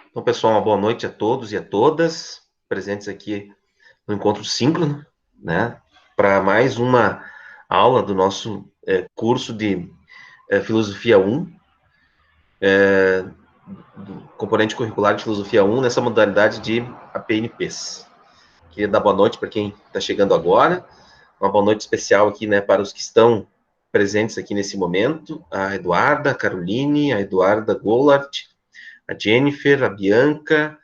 Então, pessoal, uma boa noite a todos e a todas presentes aqui no Encontro Síncrono, né? Para mais uma aula do nosso curso de Filosofia 1, do componente curricular de Filosofia 1, nessa modalidade de APNPs. Queria dar boa noite para quem está chegando agora, uma boa noite especial aqui, né, para os que estão presentes aqui nesse momento, a Eduarda, a Caroline, a Eduarda Goulart, a Jennifer, a Bianca,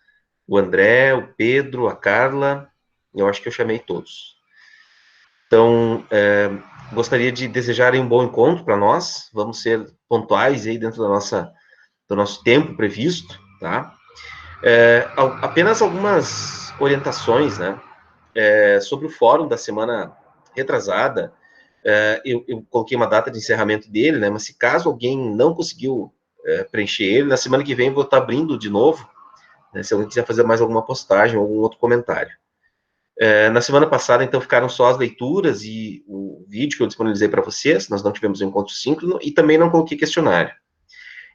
o André, o Pedro, a Carla, eu acho que eu chamei todos. Então, gostaria de desejar um bom encontro para nós, vamos ser pontuais aí dentro do nosso tempo previsto, tá? Apenas algumas orientações, né? Sobre o fórum da semana retrasada, eu coloquei uma data de encerramento dele, né? Mas se caso alguém não conseguiu preencher ele, na semana que vem eu vou estar abrindo de novo, né, se alguém quiser fazer mais alguma postagem ou algum outro comentário. Na semana passada, então, ficaram só as leituras e o vídeo que eu disponibilizei para vocês, nós não tivemos um encontro síncrono, e também não coloquei questionário.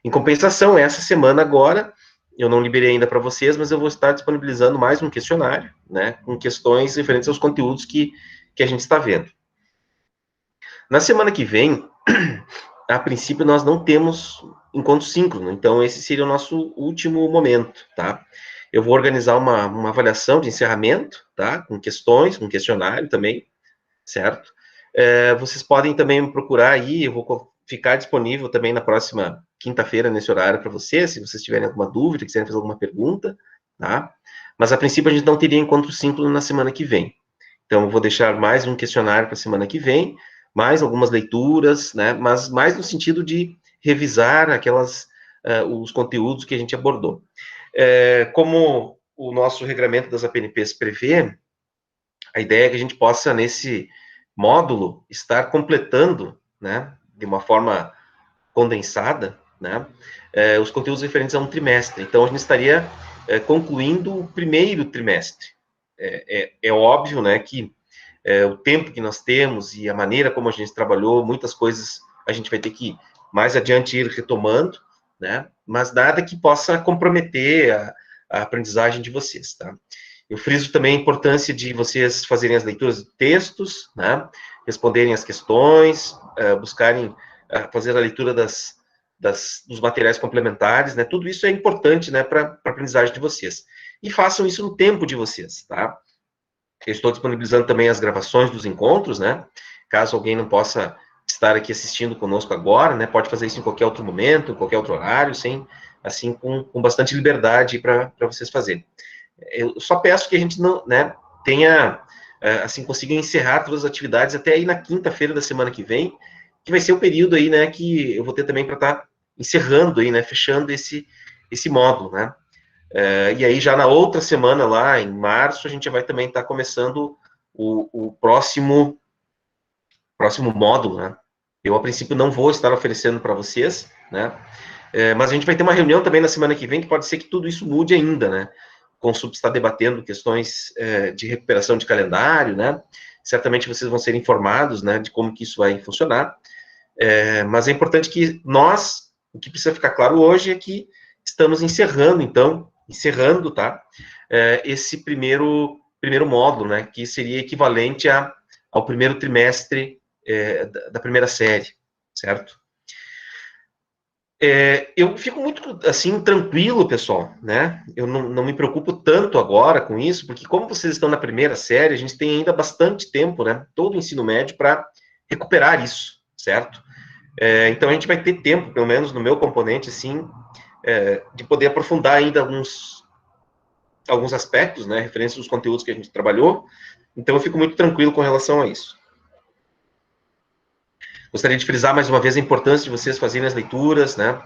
Em compensação, essa semana agora, eu não liberei ainda para vocês, mas eu vou estar disponibilizando mais um questionário, né, com questões referentes aos conteúdos que a gente está vendo. Na semana que vem, a princípio, nós não temos encontro síncrono, então esse seria o nosso último momento, tá? Eu vou organizar uma avaliação de encerramento, tá? Com questões, com questionário também, certo? Vocês podem também me procurar aí, eu vou ficar disponível também na próxima quinta-feira, nesse horário, para vocês, se vocês tiverem alguma dúvida, quiserem fazer alguma pergunta, tá? Mas, a princípio, a gente não teria encontro síncrono na semana que vem. Então, eu vou deixar mais um questionário para a semana que vem, mais algumas leituras, né? Mas mais no sentido de revisar os conteúdos que a gente abordou. Como o nosso regramento das APNPs prevê, a ideia é que a gente possa, nesse módulo, estar completando, né, de uma forma condensada, né, os conteúdos referentes a um trimestre. Então, a gente estaria concluindo o primeiro trimestre. É óbvio, né, que o tempo que nós temos e a maneira como a gente trabalhou, muitas coisas a gente vai ter que mais adiante ir retomando, né? Mas nada que possa comprometer a aprendizagem de vocês, tá? Eu friso também a importância de vocês fazerem as leituras de textos, né? Responderem as questões, buscarem fazer a leitura dos materiais complementares, né? Tudo isso é importante, né, para a aprendizagem de vocês. E façam isso no tempo de vocês, tá? Eu estou disponibilizando também as gravações dos encontros, né? Caso alguém não possa estar aqui assistindo conosco agora, né? Pode fazer isso em qualquer outro momento, em qualquer outro horário, sem, assim, com bastante liberdade para vocês fazerem. Eu só peço que a gente não, né, tenha, assim, consiga encerrar todas as atividades até aí na quinta-feira da semana que vem, que vai ser o período aí, né, que eu vou ter também para estar encerrando aí, né, fechando esse módulo, né? E aí, já na outra semana, lá em março, a gente já vai também estar começando o próximo módulo, né? Eu, a princípio, não vou estar oferecendo para vocês, né? Mas a gente vai ter uma reunião também na semana que vem, que pode ser que tudo isso mude ainda, né? O Consul está debatendo questões de recuperação de calendário, né? Certamente vocês vão ser informados, né, de como que isso vai funcionar. Mas é importante que nós, o que precisa ficar claro hoje é que estamos encerrando, tá? Esse primeiro módulo, né? Que seria equivalente ao primeiro trimestre da primeira série, certo? Eu fico muito, assim, tranquilo, pessoal, né? Eu não me preocupo tanto agora com isso, porque como vocês estão na primeira série, a gente tem ainda bastante tempo, né? Todo o ensino médio para recuperar isso, certo? Então, a gente vai ter tempo, pelo menos no meu componente, assim, de poder aprofundar ainda alguns aspectos, né, referentes aos conteúdos que a gente trabalhou. Então, eu fico muito tranquilo com relação a isso. Gostaria de frisar mais uma vez a importância de vocês fazerem as leituras, né,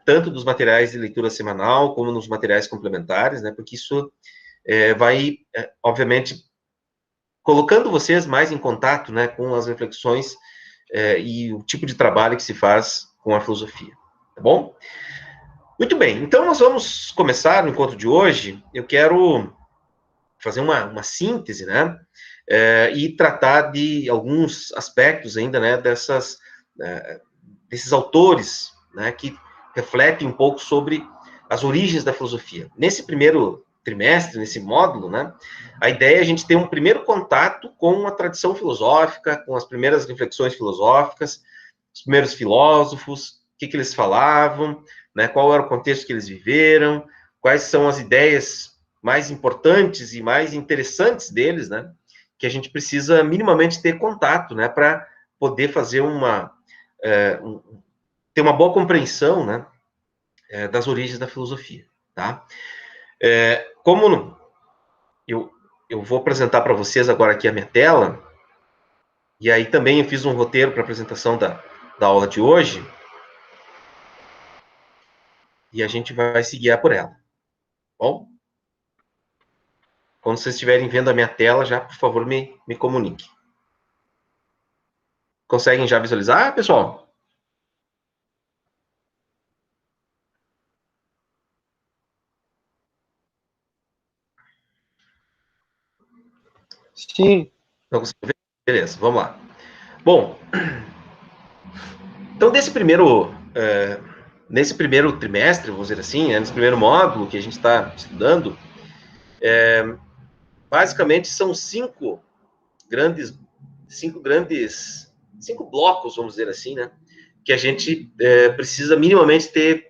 tanto dos materiais de leitura semanal, como nos materiais complementares, né, porque isso vai, obviamente, colocando vocês mais em contato, né, com as reflexões e o tipo de trabalho que se faz com a filosofia, tá bom? Muito bem, então nós vamos começar o encontro de hoje. Eu quero fazer uma síntese, né, e tratar de alguns aspectos ainda, né, desses autores né, que refletem um pouco sobre as origens da filosofia. Nesse primeiro trimestre, nesse módulo, né, a ideia é a gente ter um primeiro contato com a tradição filosófica, com as primeiras reflexões filosóficas, os primeiros filósofos, o que eles falavam, né, qual era o contexto que eles viveram, quais são as ideias mais importantes e mais interessantes deles, né, que a gente precisa minimamente ter contato, né, para poder fazer ter uma boa compreensão, né, das origens da filosofia, tá? Como eu, eu vou apresentar para vocês agora aqui a minha tela, e aí também eu fiz um roteiro para a apresentação da aula de hoje, e a gente vai se guiar por ela. Bom? Quando vocês estiverem vendo a minha tela, já, por favor, me comunique. Conseguem já visualizar, pessoal? Sim. Não conseguem ver? Beleza, vamos lá. Bom, então nesse primeiro trimestre, vamos dizer assim, nesse primeiro módulo que a gente está estudando, basicamente são cinco blocos, vamos dizer assim, né, que a gente precisa minimamente ter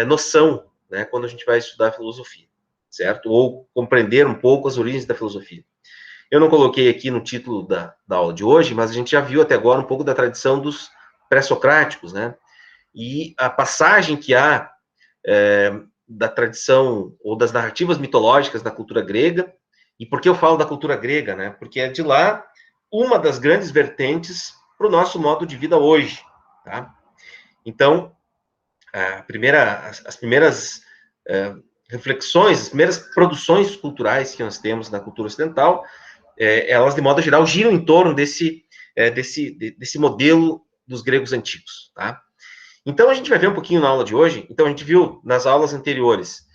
noção, né, quando a gente vai estudar filosofia, certo? Ou compreender um pouco as origens da filosofia. Eu não coloquei aqui no título da aula de hoje, mas a gente já viu até agora um pouco da tradição dos pré-socráticos, né? E a passagem que há da tradição ou das narrativas mitológicas da cultura grega. E por que eu falo da cultura grega, né? Porque é de lá uma das grandes vertentes para o nosso modo de vida hoje, tá? Então, as primeiras reflexões, as primeiras produções culturais que nós temos na cultura ocidental, elas, de modo geral, giram em torno desse modelo dos gregos antigos, tá? Então, a gente vai ver um pouquinho na aula de hoje. Então, a gente viu nas aulas anteriores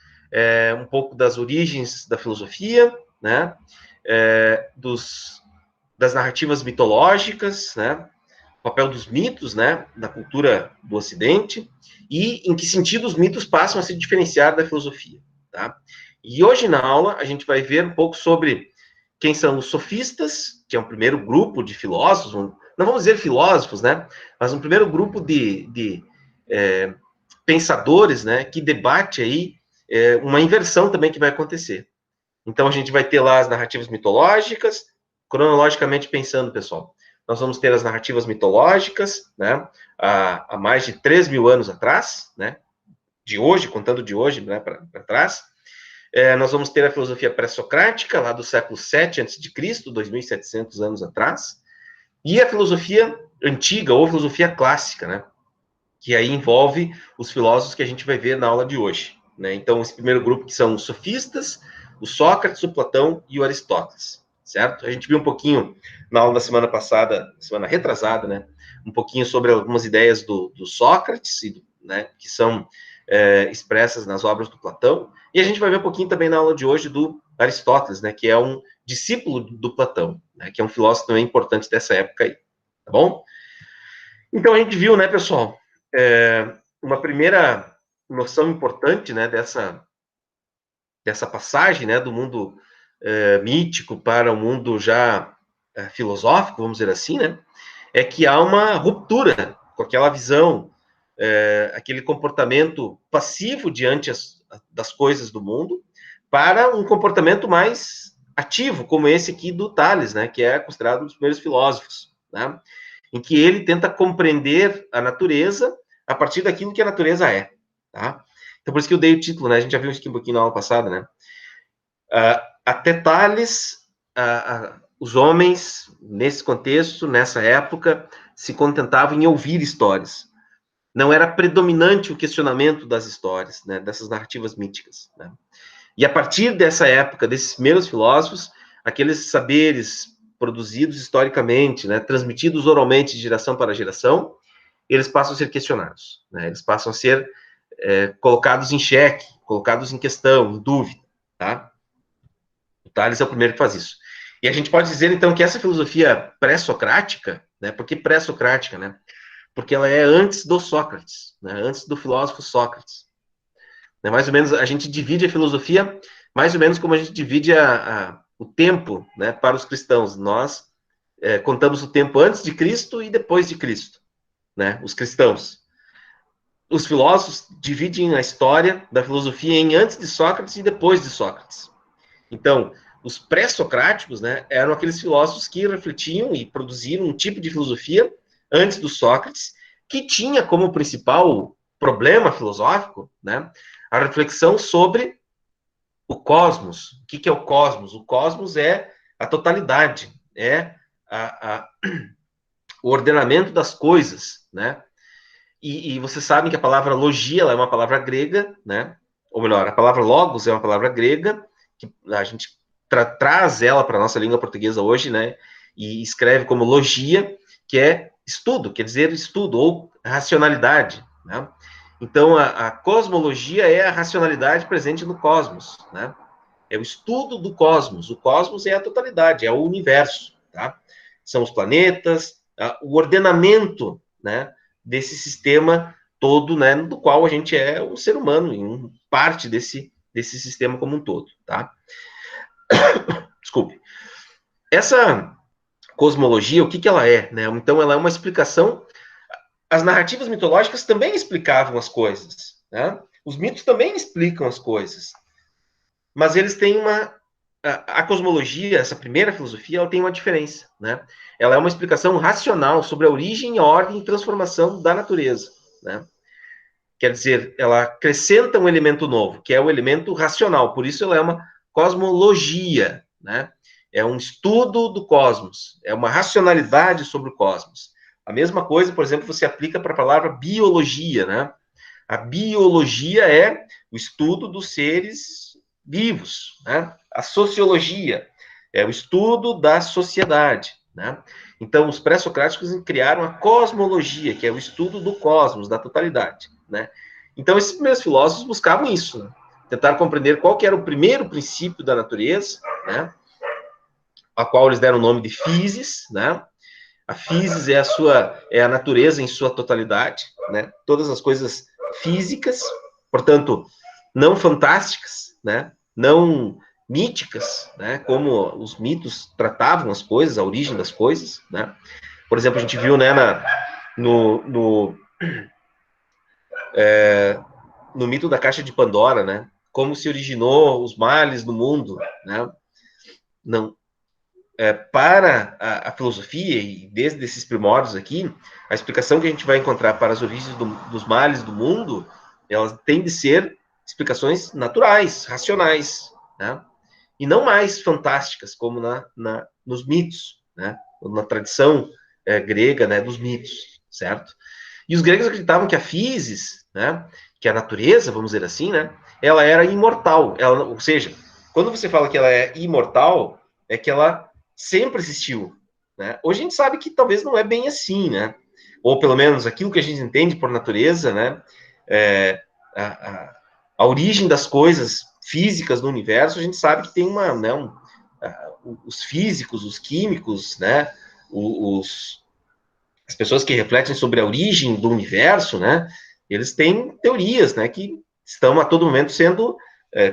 um pouco das origens da filosofia, né? Das narrativas mitológicas, né? O papel dos mitos, né? Da cultura do Ocidente e em que sentido os mitos passam a se diferenciar da filosofia, tá? E hoje na aula a gente vai ver um pouco sobre quem são os sofistas, que é um primeiro grupo de filósofos, não vamos dizer filósofos, né? Mas um primeiro grupo de pensadores, né? Que debate aí uma inversão também que vai acontecer. Então a gente vai ter lá as narrativas mitológicas, cronologicamente pensando, pessoal. Nós vamos ter as narrativas mitológicas, né? Há mais de 3.000 anos atrás, né? De hoje, contando de hoje, né? Para trás. Nós vamos ter a filosofia pré-socrática, lá do século 7 a.C., 2.700 anos atrás, e a filosofia antiga, ou filosofia clássica, né? Que aí envolve os filósofos que a gente vai ver na aula de hoje, né? Então, esse primeiro grupo que são os sofistas, o Sócrates, o Platão e o Aristóteles, certo? A gente viu um pouquinho na aula da semana passada, semana retrasada, né? Um pouquinho sobre algumas ideias do Sócrates, né? Que são expressas nas obras do Platão, e a gente vai ver um pouquinho também na aula de hoje do Aristóteles, né? Que é um discípulo do Platão, né? Que é um filósofo também importante dessa época aí, tá bom? Então a gente viu, né, pessoal, uma primeira noção importante, né, dessa passagem, né, do mundo mítico para o mundo já filosófico, vamos dizer assim, né, é que há uma ruptura com aquela visão, aquele comportamento passivo diante das coisas do mundo, para um comportamento mais ativo, como esse aqui do Tales, né, que é considerado um dos primeiros filósofos, né, em que ele tenta compreender a natureza a partir daquilo que a natureza é, tá? Então, por isso que eu dei o título, né? A gente já viu isso aqui um pouquinho na aula passada, né? Até Tales, os homens, nesse contexto, nessa época, se contentavam em ouvir histórias. Não era predominante o questionamento das histórias, né? Dessas narrativas míticas, né? E a partir dessa época, desses primeiros filósofos, aqueles saberes produzidos historicamente, né, transmitidos oralmente de geração para geração, eles passam a ser questionados, né, eles passam a ser colocados em xeque, colocados em questão, em dúvida, tá? O Tales é o primeiro que faz isso. E a gente pode dizer, então, que essa filosofia pré-socrática, né, por que pré-socrática, né? porque ela é antes do Sócrates, né? Antes do filósofo Sócrates. Né? Mais ou menos, a gente divide a filosofia mais ou menos como a gente divide o tempo, né, para os cristãos. Nós contamos o tempo antes de Cristo e depois de Cristo, né? Os cristãos. Os filósofos dividem a história da filosofia em antes de Sócrates e depois de Sócrates. Então, os pré-socráticos, né, eram aqueles filósofos que refletiam e produziram um tipo de filosofia antes do Sócrates, que tinha como principal problema filosófico, né, a reflexão sobre o cosmos. O que é o cosmos? O cosmos é a totalidade, é o ordenamento das coisas, né? E vocês sabem que a palavra logia ela é uma palavra grega, né? Ou melhor, a palavra logos é uma palavra grega, que a gente traz ela para a nossa língua portuguesa hoje, né? E escreve como logia, que é estudo, quer dizer estudo, ou racionalidade, né? Então, a cosmologia é a racionalidade presente no cosmos, né? É o estudo do cosmos. O cosmos é a totalidade, é o universo, tá? São os planetas, o ordenamento, né, desse sistema todo, né, do qual a gente é o ser humano, em parte desse sistema como um todo, tá? Desculpe. Essa cosmologia, o que que ela é, né? Então, ela é uma explicação. As narrativas mitológicas também explicavam as coisas, né? Os mitos também explicam as coisas, mas eles têm uma a cosmologia, essa primeira filosofia, ela tem uma diferença, né? Ela é uma explicação racional sobre a origem, ordem e transformação da natureza, né? Quer dizer, ela acrescenta um elemento novo, que é o elemento racional. Por isso, ela é uma cosmologia, né? É um estudo do cosmos, é uma racionalidade sobre o cosmos. A mesma coisa, por exemplo, você aplica para a palavra biologia, né? A biologia é o estudo dos seres vivos, né? A sociologia é o estudo da sociedade, né? Então, os pré-socráticos criaram a cosmologia, que é o estudo do cosmos, da totalidade, né? Então, esses primeiros filósofos buscavam isso, né? Tentar compreender qual que era o primeiro princípio da natureza, né? A qual eles deram o nome de physis, né? A physis é a natureza em sua totalidade, né? Todas as coisas físicas, portanto, não fantásticas, né? Não míticas, né? Como os mitos tratavam as coisas, a origem das coisas, né? Por exemplo, a gente viu, né, no mito da caixa de Pandora, né? Como se originou os males do mundo, né? Não, para a filosofia, e desde esses primórdios aqui, a explicação que a gente vai encontrar para as origens dos males do mundo, elas têm de ser explicações naturais, racionais, né? E não mais fantásticas, como nos mitos, né? Na tradição grega, né, dos mitos, certo? E os gregos acreditavam que a physis, né, que a natureza, vamos dizer assim, né, ela era imortal. Ela, ou seja, quando você fala que ela é imortal, é que ela sempre existiu, né? Hoje a gente sabe que talvez não é bem assim, né? Ou pelo menos aquilo que a gente entende por natureza, né? É, a origem das coisas físicas do universo, a gente sabe que tem os físicos, os químicos, né? As pessoas que refletem sobre a origem do universo, né? Eles têm teorias, né? Que estão a todo momento sendo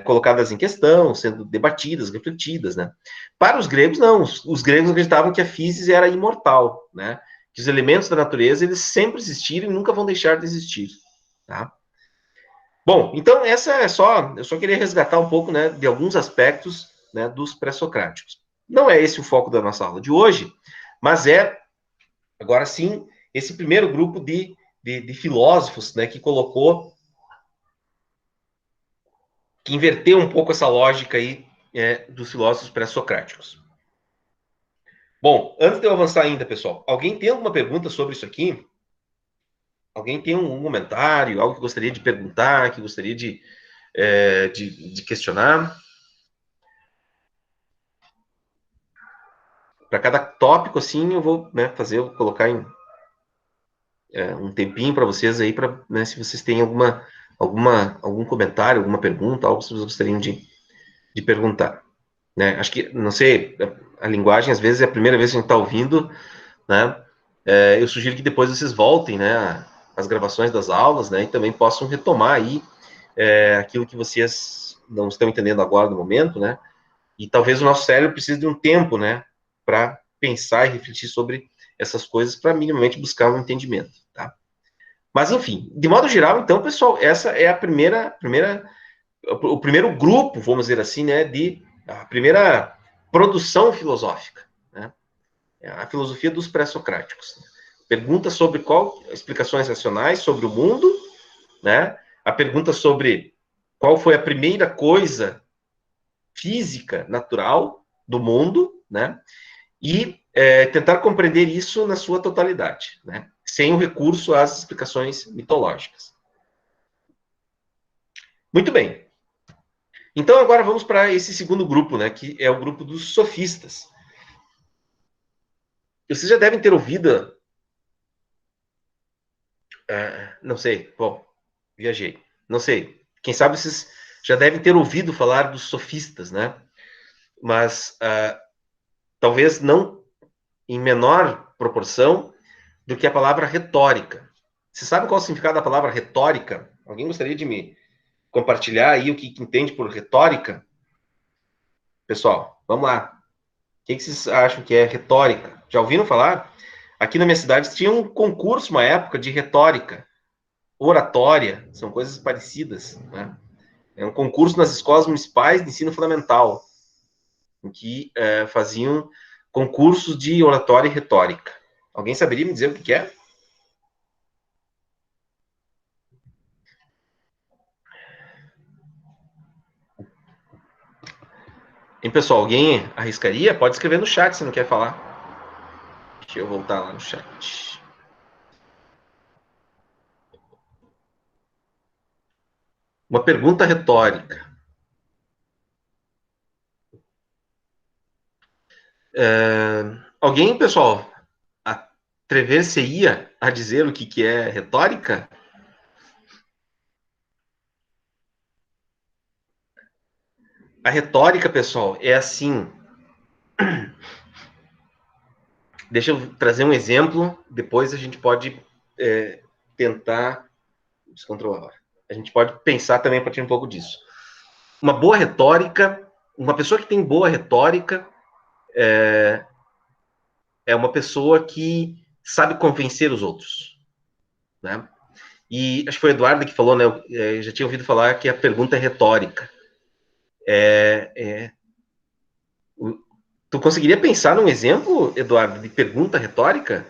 colocadas em questão, sendo debatidas, refletidas, né? Para os gregos, não. Os gregos acreditavam que a physis era imortal, né? Que os elementos da natureza, eles sempre existiram e nunca vão deixar de existir, tá? Bom, então eu só queria resgatar um pouco, né, de alguns aspectos, né, dos pré-socráticos. Não é esse o foco da nossa aula de hoje, mas agora sim, esse primeiro grupo de filósofos, né, que inverteu um pouco essa lógica aí dos filósofos pré-socráticos. Bom, antes de eu avançar ainda, pessoal, alguém tem alguma pergunta sobre isso aqui? Alguém tem um comentário, algo que gostaria de perguntar, que gostaria de questionar? Para cada tópico, assim, eu vou, né, colocar um tempinho para vocês aí, para, né, se vocês têm algum comentário, alguma pergunta, algo que vocês gostariam de perguntar. Né? Acho que, não sei, a linguagem, às vezes, é a primeira vez que a gente está ouvindo, né? Eu sugiro que depois vocês voltem, né, às gravações das aulas, né, e também possam retomar aí aquilo que vocês não estão entendendo agora no momento, né, e talvez o nosso cérebro precise de um tempo, né, para pensar e refletir sobre essas coisas, para minimamente buscar um entendimento, tá? Mas, enfim, de modo geral, então, pessoal, essa é a o primeiro grupo, vamos dizer assim, né, a primeira produção filosófica, né? A filosofia dos pré-socráticos. Pergunta sobre explicações racionais sobre o mundo, né? A pergunta sobre qual foi a primeira coisa física, natural do mundo, né? E tentar compreender isso na sua totalidade, né? Sem o recurso às explicações mitológicas. Muito bem. Então agora vamos para esse segundo grupo, né? Que é o grupo dos sofistas. Vocês já devem ter ouvido, não sei, bom, viajei, não sei. Quem sabe vocês já devem ter ouvido falar dos sofistas, né? Mas talvez não em menor proporção do que a palavra retórica. Você sabe qual é o significado da palavra retórica? Alguém gostaria de me compartilhar aí o que entende por retórica? Pessoal, vamos lá. O que vocês acham que é retórica? Já ouviram falar? Aqui na minha cidade tinha um concurso, uma época, de retórica, oratória, são coisas parecidas, né? É um concurso nas escolas municipais de ensino fundamental, em que faziam concursos de oratória e retórica. Alguém saberia me dizer o que é? Hein, pessoal, alguém arriscaria? Pode escrever no chat se não quer falar. Deixa eu voltar lá no chat. Uma pergunta retórica. Alguém, pessoal, atrever-se-ia a dizer o que é retórica? A retórica, pessoal, é assim. Deixa eu trazer um exemplo, depois a gente pode tentar descontrolar. A gente pode pensar também a partir um pouco disso. Uma boa retórica, uma pessoa que tem boa retórica é uma pessoa que sabe convencer os outros, né? E acho que foi o Eduardo que falou, né? Eu já tinha ouvido falar que a pergunta é retórica. Tu conseguiria pensar num exemplo, Eduardo, de pergunta retórica?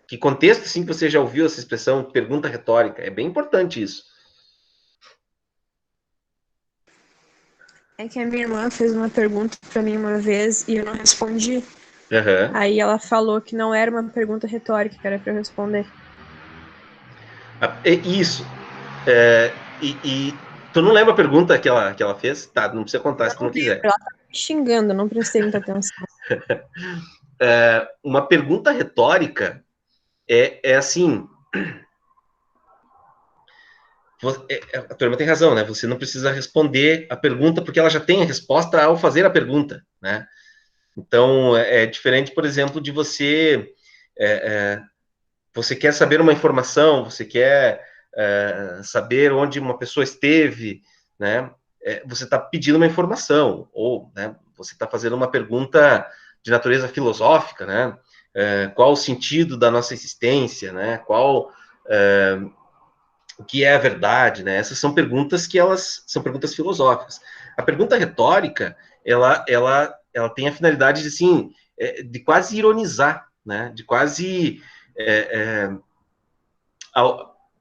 Que contexto, assim, que você já ouviu essa expressão pergunta retórica? É bem importante isso. É que a minha irmã fez uma pergunta para mim uma vez e eu não respondi. Uhum. Aí ela falou que não era uma pergunta retórica, que era para eu responder. Isso. E tu não lembra a pergunta que ela fez? Tá, não precisa contar se tu Não não lembro, quiser. ela tava me xingando, não prestei muita atenção. Uma pergunta retórica é assim. A tua irmã tem razão, né? Você não precisa responder a pergunta porque ela já tem a resposta ao fazer a pergunta, né? Então, é diferente, por exemplo, de você... você quer saber uma informação, você quer saber onde uma pessoa esteve, né? Você está pedindo uma informação, ou né, você está fazendo uma pergunta de natureza filosófica, né? Qual o sentido da nossa existência, né? O que é a verdade, né? Essas são perguntas que elas são perguntas filosóficas. A pergunta retórica, ela tem a finalidade de, assim, de quase ironizar, né? De quase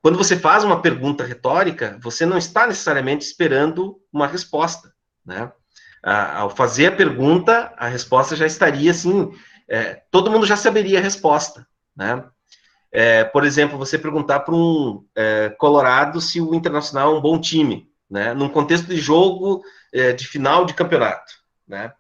quando você faz uma pergunta retórica, você não está necessariamente esperando uma resposta, né? Ao fazer a pergunta, a resposta já estaria assim, todo mundo já saberia a resposta, né? Por exemplo, você perguntar para um Colorado se o Internacional é um bom time, né? Num contexto de jogo de final de campeonato, né?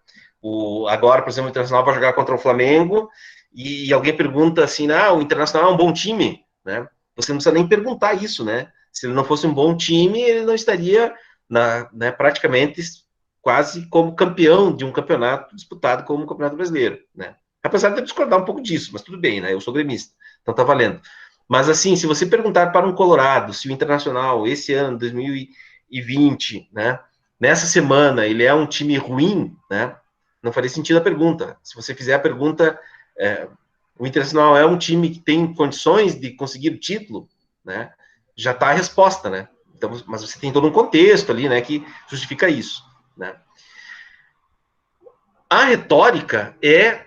Agora, por exemplo, o Internacional vai jogar contra o Flamengo e alguém pergunta assim, o Internacional é um bom time, né? Você não precisa nem perguntar isso, né? Se ele não fosse um bom time, ele não estaria né, praticamente quase como campeão de um campeonato disputado como o Campeonato Brasileiro, né? Apesar de eu discordar um pouco disso, mas tudo bem, né? Eu sou gremista, então tá valendo. Mas assim, se você perguntar para um colorado se o Internacional, esse ano, 2020, né, nessa semana, ele é um time ruim, né, não faria sentido a pergunta. Se você fizer a pergunta, o Internacional é um time que tem condições de conseguir o título, né, já está a resposta, né? Então, mas você tem todo um contexto ali, né, que justifica isso, né? A retórica é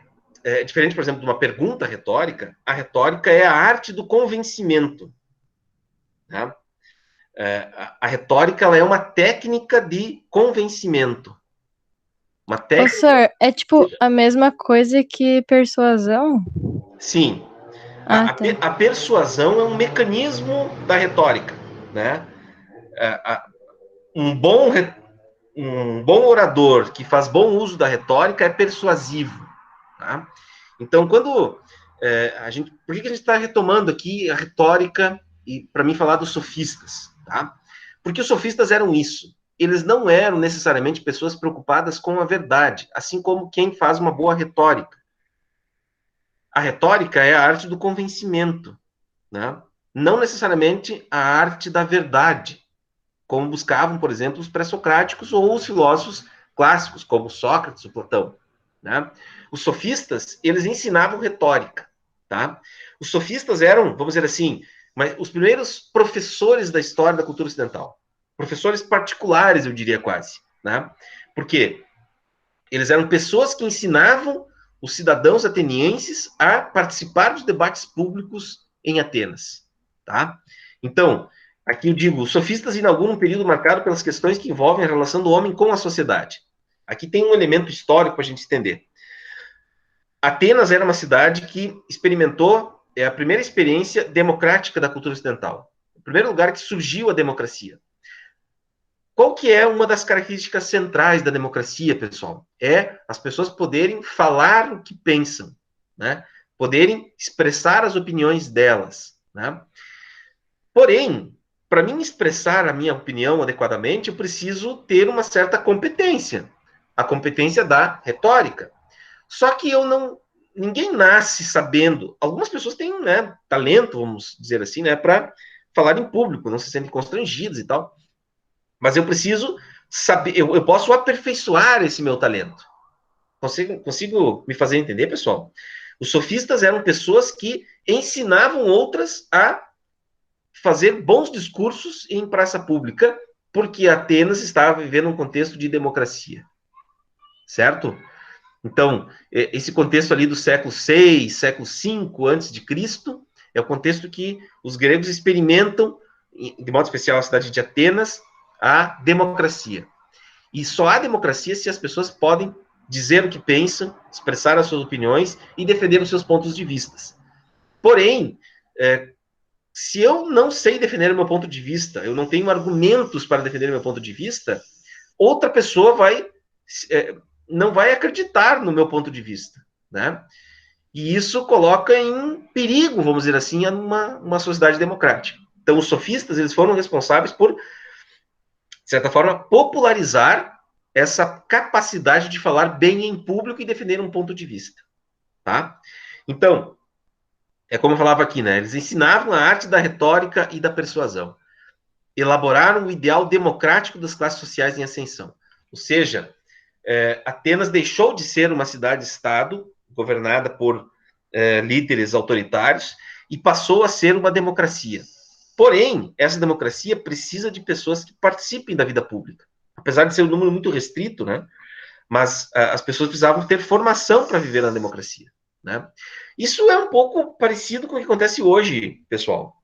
diferente, por exemplo, de uma pergunta retórica. A retórica é a arte do convencimento, né? A retórica ela é uma técnica de convencimento. Uma técnica... Ô, senhor, é tipo a mesma coisa que persuasão? Sim. Ah, tá. A persuasão é um mecanismo da retórica, né? Um bom orador que faz bom uso da retórica é persuasivo, tá? Então, quando por que a gente está retomando aqui a retórica e para mim falar dos sofistas, tá? Porque os sofistas eram isso. Eles não eram necessariamente pessoas preocupadas com a verdade, assim como quem faz uma boa retórica. A retórica é a arte do convencimento, né? Não necessariamente a arte da verdade, como buscavam, por exemplo, os pré-socráticos ou os filósofos clássicos, como Sócrates ou Platão, né? Os sofistas, eles ensinavam retórica, tá? Os sofistas eram, vamos dizer assim, os primeiros professores da história da cultura ocidental. Professores particulares, eu diria quase, né? Porque eles eram pessoas que ensinavam os cidadãos atenienses a participar dos debates públicos em Atenas, tá? Então, aqui eu digo, os sofistas inauguram um período marcado pelas questões que envolvem a relação do homem com a sociedade. Aqui tem um elemento histórico para a gente entender. Atenas era uma cidade que experimentou a primeira experiência democrática da cultura ocidental. O primeiro lugar que surgiu a democracia. Qual que é uma das características centrais da democracia, pessoal? É as pessoas poderem falar o que pensam, né? Poderem expressar as opiniões delas, né? Porém, para mim expressar a minha opinião adequadamente, eu preciso ter uma certa competência, a competência da retórica. Só que ninguém nasce sabendo. Algumas pessoas têm, né, talento, vamos dizer assim, né, para falar em público, não se sentem constrangidas e tal. Mas eu preciso saber, eu posso aperfeiçoar esse meu talento. Consigo me fazer entender, pessoal? Os sofistas eram pessoas que ensinavam outras a fazer bons discursos em praça pública, porque Atenas estava vivendo um contexto de democracia. Certo? Então, esse contexto ali do século VI, século V antes de Cristo, é o contexto que os gregos experimentam, de modo especial a cidade de Atenas, a democracia. E só há democracia se as pessoas podem dizer o que pensam, expressar as suas opiniões e defender os seus pontos de vista. Porém, se eu não sei defender o meu ponto de vista, eu não tenho argumentos para defender o meu ponto de vista, outra pessoa não vai acreditar no meu ponto de vista, né? E isso coloca em perigo, vamos dizer assim, uma sociedade democrática. Então, os sofistas, eles foram responsáveis por, de certa forma, popularizar essa capacidade de falar bem em público e defender um ponto de vista, tá? Então, é como eu falava aqui, né? Eles ensinavam a arte da retórica e da persuasão. Elaboraram o ideal democrático das classes sociais em ascensão. Ou seja, Atenas deixou de ser uma cidade-estado governada por líderes autoritários e passou a ser uma democracia. Porém, essa democracia precisa de pessoas que participem da vida pública. Apesar de ser um número muito restrito, né? Mas as pessoas precisavam ter formação para viver na democracia, né? Isso é um pouco parecido com o que acontece hoje, pessoal.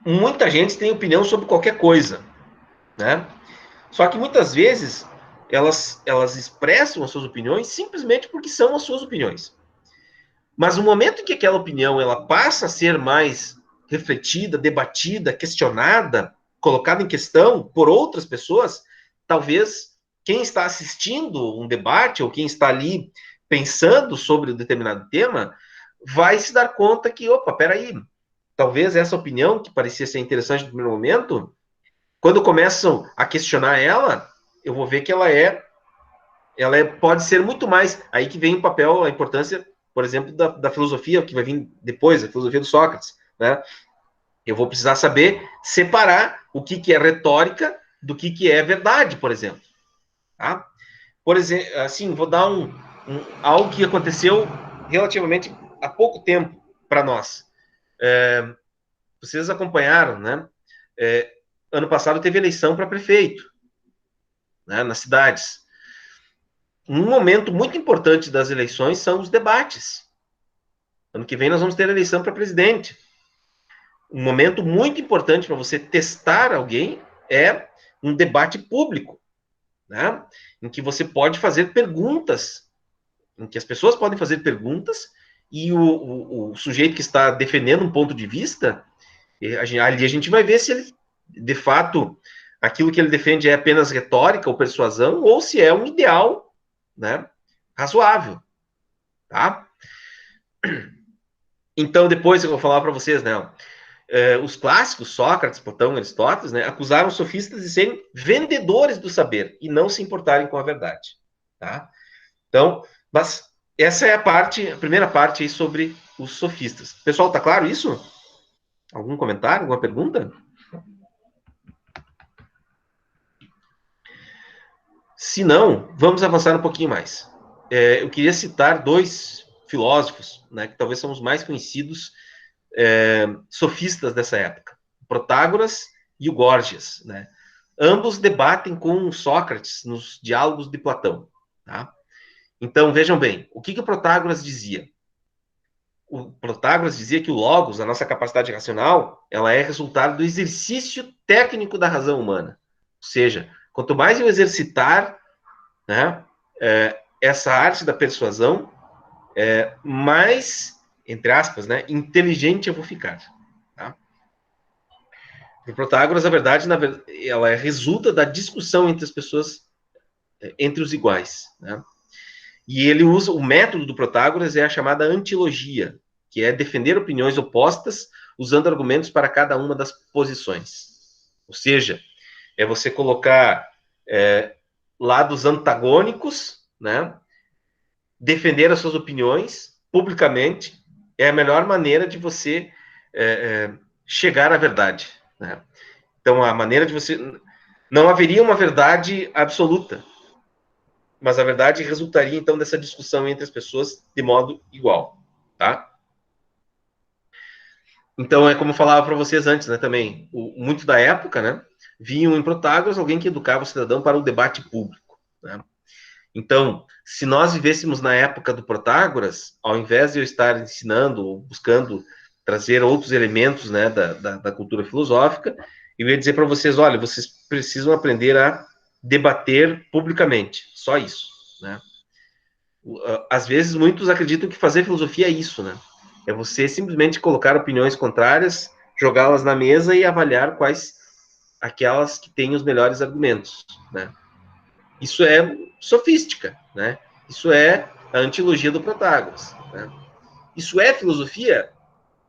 Muita gente tem opinião sobre qualquer coisa, né? Só que muitas vezes elas expressam as suas opiniões simplesmente porque são as suas opiniões. Mas no momento em que aquela opinião ela passa a ser mais refletida, debatida, questionada, colocada em questão por outras pessoas, talvez quem está assistindo um debate ou quem está ali pensando sobre um determinado tema vai se dar conta que, opa, peraí, talvez essa opinião que parecia ser interessante no primeiro momento, quando começam a questionar ela, eu vou ver que ela é ela pode ser muito mais, aí que vem o papel, a importância, por exemplo, da filosofia, que vai vir depois, a filosofia do Sócrates, né? Eu vou precisar saber separar o que é retórica do que é verdade, por exemplo. Tá? Por exemplo, assim, vou dar algo que aconteceu relativamente há pouco tempo para nós. Vocês acompanharam, né? Ano passado teve eleição para prefeito, né, nas cidades. Um momento muito importante das eleições são os debates. Ano que vem nós vamos ter eleição para presidente. Um momento muito importante para você testar alguém é um debate público, né? Em que você pode fazer perguntas, em que as pessoas podem fazer perguntas e o sujeito que está defendendo um ponto de vista, ali a gente vai ver se ele, de fato, aquilo que ele defende é apenas retórica ou persuasão, ou se é um ideal, né, razoável, tá? Então, depois eu vou falar para vocês, né, os clássicos, Sócrates, Platão, Aristóteles, né, acusaram os sofistas de serem vendedores do saber e não se importarem com a verdade, tá? Então, mas essa é a primeira parte aí sobre os sofistas. Pessoal, tá claro isso? Algum comentário, alguma pergunta? Se não, vamos avançar um pouquinho mais. Eu queria citar dois filósofos, né, que talvez são os mais conhecidos sofistas dessa época, Protágoras e o Górgias, né? Ambos debatem com Sócrates nos diálogos de Platão, tá? Então, vejam bem, o que o Protágoras dizia? O Protágoras dizia que o logos, a nossa capacidade racional, ela é resultado do exercício técnico da razão humana. Ou seja, quanto mais eu exercitar, né, essa arte da persuasão, mais, entre aspas, né, inteligente eu vou ficar. Tá? O Protágoras, na verdade, ela resulta da discussão entre as pessoas, entre os iguais. Né? E ele usa, o método do Protágoras é a chamada antilogia, que é defender opiniões opostas usando argumentos para cada uma das posições. Ou seja, é você colocar lados antagônicos, né? Defender as suas opiniões publicamente é a melhor maneira de você chegar à verdade. Né? Então, a maneira de você... Não haveria uma verdade absoluta, mas a verdade resultaria, então, dessa discussão entre as pessoas de modo igual. Tá? Então, é como eu falava para vocês antes, né, também, muito da época, né, viam em Protágoras alguém que educava o cidadão para o debate público. Né? Então, se nós vivêssemos na época do Protágoras, ao invés de eu estar ensinando ou buscando trazer outros elementos, né, da cultura filosófica, eu ia dizer para vocês, olha, vocês precisam aprender a debater publicamente, só isso. Né? Às vezes, muitos acreditam que fazer filosofia é isso, né? É você simplesmente colocar opiniões contrárias, jogá-las na mesa e avaliar quais aquelas que têm os melhores argumentos, né? Isso é sofística, né? Isso é a antilogia do Protágoras. Né? Isso é filosofia?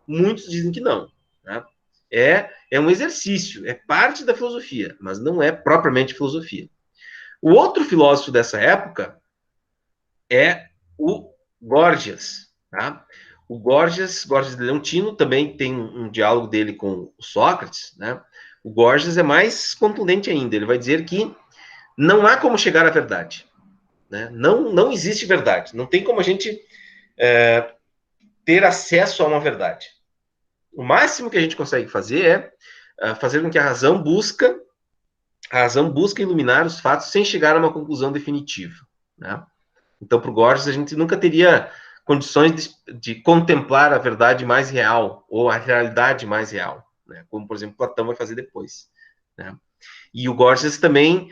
Muitos dizem que não. Né? É um exercício, é parte da filosofia, mas não é propriamente filosofia. O outro filósofo dessa época é o Górgias. Tá? O Górgias de Leontino, também tem um diálogo dele com o Sócrates. Né? O Górgias é mais contundente ainda. Ele vai dizer que não há como chegar à verdade. Né? Não existe verdade. Não tem como a gente ter acesso a uma verdade. O máximo que a gente consegue fazer é fazer com que a razão busque iluminar os fatos sem chegar a uma conclusão definitiva. Né? Então, para o Gorgias, a gente nunca teria condições de contemplar a verdade mais real ou a realidade mais real, né? Como, por exemplo, Platão vai fazer depois. Né? E o Gorgias também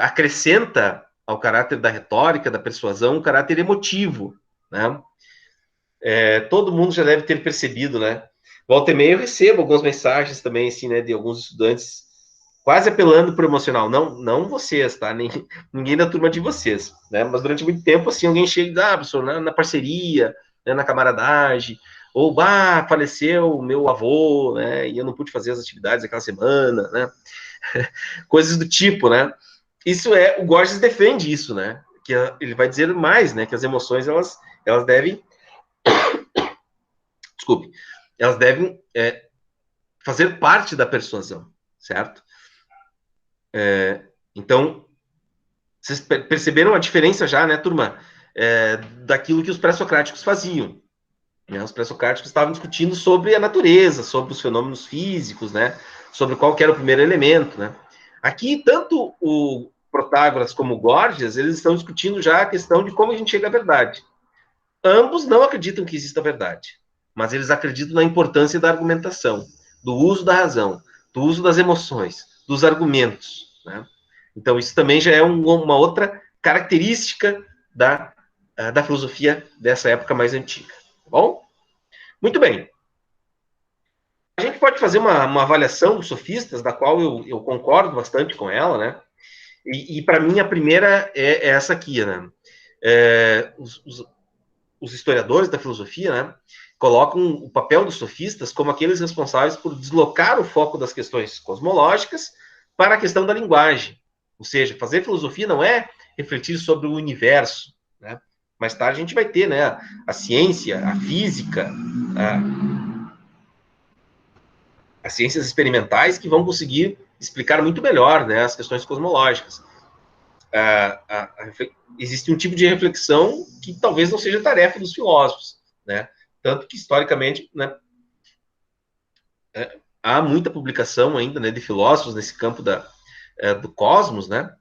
acrescenta ao caráter da retórica, da persuasão, um caráter emotivo. Né? Todo mundo já deve ter percebido, né? Volta e meia eu recebo algumas mensagens também, assim, né, de alguns estudantes quase apelando para o emocional. Não vocês, tá? Ninguém da turma de vocês, né? Mas durante muito tempo, assim, alguém chega e diz, professor, na parceria, né, na camaradagem, ou, faleceu o meu avô, né, e eu não pude fazer as atividades aquela semana, né? Coisas do tipo, né? O Gorgias defende isso, né? ele vai dizer mais, né, que as emoções, elas devem, desculpe, elas devem fazer parte da persuasão, certo? Então, vocês perceberam a diferença já, né, turma, daquilo que os pré-socráticos faziam. Né? Os pré-socráticos estavam discutindo sobre a natureza, sobre os fenômenos físicos, né, sobre qual que era o primeiro elemento, né? Aqui, tanto o Protágoras como o Górgias, eles estão discutindo já a questão de como a gente chega à verdade. Ambos não acreditam que exista verdade, mas eles acreditam na importância da argumentação, do uso da razão, do uso das emoções, dos argumentos, né? Então, isso também já é uma outra característica da filosofia dessa época mais antiga. Tá bom? Muito bem. A gente pode fazer uma avaliação dos sofistas, da qual eu concordo bastante com ela, né? E para mim, a primeira é essa aqui, né? Os historiadores da filosofia, né, colocam o papel dos sofistas como aqueles responsáveis por deslocar o foco das questões cosmológicas para a questão da linguagem. Ou seja, fazer filosofia não é refletir sobre o universo, né? Mais tarde a gente vai ter, né, a ciência, a física, as ciências experimentais que vão conseguir explicar muito melhor, né, as questões cosmológicas. Existe um tipo de reflexão que talvez não seja tarefa dos filósofos, né? Tanto que, historicamente, né, há muita publicação ainda, né, de filósofos nesse campo do cosmos, né?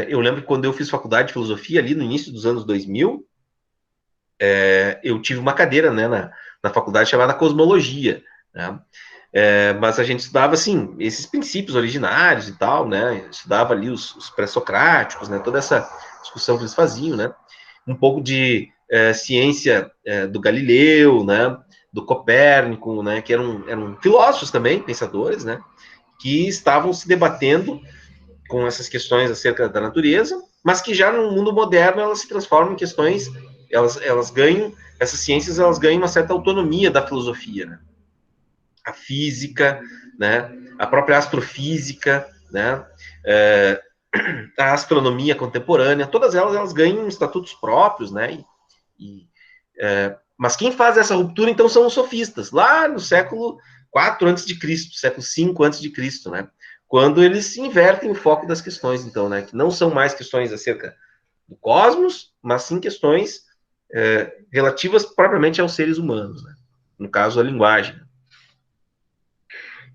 Eu lembro que quando eu fiz faculdade de filosofia, ali no início dos anos 2000, eu tive uma cadeira, né, na faculdade chamada cosmologia, né? Mas a gente estudava, assim, esses princípios originários e tal, né? Estudava ali os pré-socráticos, né? Toda essa discussão que eles faziam, né? Um pouco de ciência do Galileu, né? Do Copérnico, né? Que eram filósofos também, pensadores, né? Que estavam se debatendo com essas questões acerca da natureza, mas que já no mundo moderno elas se transformam em questões, elas ganham, essas ciências elas ganham uma certa autonomia da filosofia, né? A física, né, a própria astrofísica, né, a astronomia contemporânea, todas elas ganham estatutos próprios, né, mas quem faz essa ruptura, então, são os sofistas, lá no século IV a.C., século V a.C., né, quando eles invertem o foco das questões, então, né, que não são mais questões acerca do cosmos, mas sim questões relativas propriamente aos seres humanos, né, no caso, a linguagem.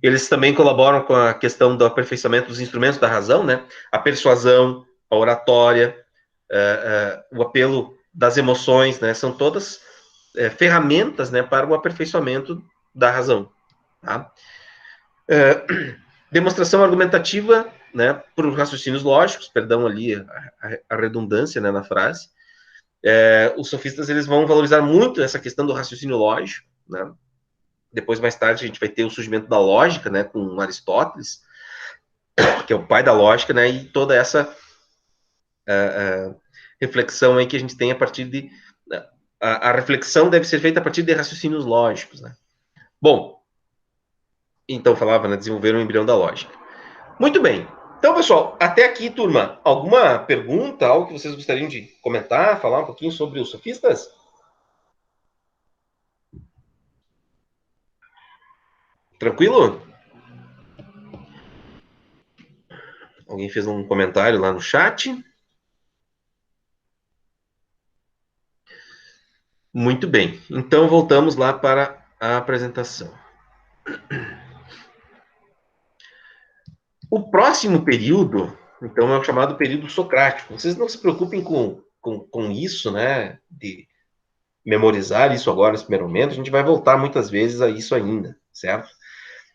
Eles também colaboram com a questão do aperfeiçoamento dos instrumentos da razão, né? A persuasão, a oratória, o apelo das emoções, né? São todas ferramentas, né, para o aperfeiçoamento da razão. Tá? Demonstração argumentativa, né, por raciocínios lógicos, perdão ali a redundância, né, na frase. Os sofistas eles vão valorizar muito essa questão do raciocínio lógico, né? Depois, mais tarde, a gente vai ter o surgimento da lógica, né, com Aristóteles, que é o pai da lógica, né, e toda essa reflexão aí que a gente tem a partir de... A reflexão deve ser feita a partir de raciocínios lógicos, né. Bom, então falava, né, desenvolver um embrião da lógica. Muito bem. Então, pessoal, até aqui, turma, alguma pergunta, algo que vocês gostariam de comentar, falar um pouquinho sobre os sofistas? Tranquilo? Alguém fez um comentário lá no chat? Muito bem. Então, voltamos lá para a apresentação. O próximo período, então, é o chamado período socrático. Vocês não se preocupem com isso, né? De memorizar isso agora nesse primeiro momento. A gente vai voltar muitas vezes a isso ainda, certo?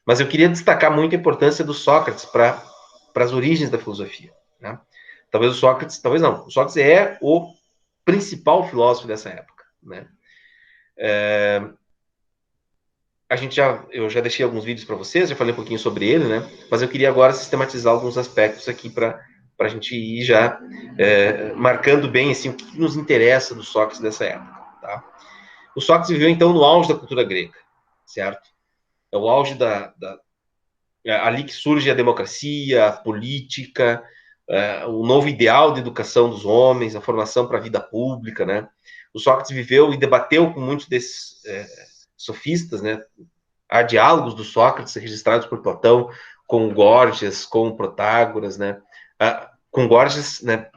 Mas eu queria destacar muito a importância do Sócrates para as origens da filosofia, né? Talvez o Sócrates, talvez não. O Sócrates é o principal filósofo dessa época, né? Eu já deixei alguns vídeos para vocês, já falei um pouquinho sobre ele, né? Mas eu queria agora sistematizar alguns aspectos aqui para a gente ir já marcando bem assim, o que nos interessa do Sócrates dessa época, tá? O Sócrates viveu, então, no auge da cultura grega, certo? É o auge ali que surge a democracia, a política, o novo ideal de educação dos homens, a formação para a vida pública, né? O Sócrates viveu e debateu com muitos desses sofistas, né? Há diálogos do Sócrates registrados por Platão com o Gorgias, com o Protágoras, né? Com Gorgias, né?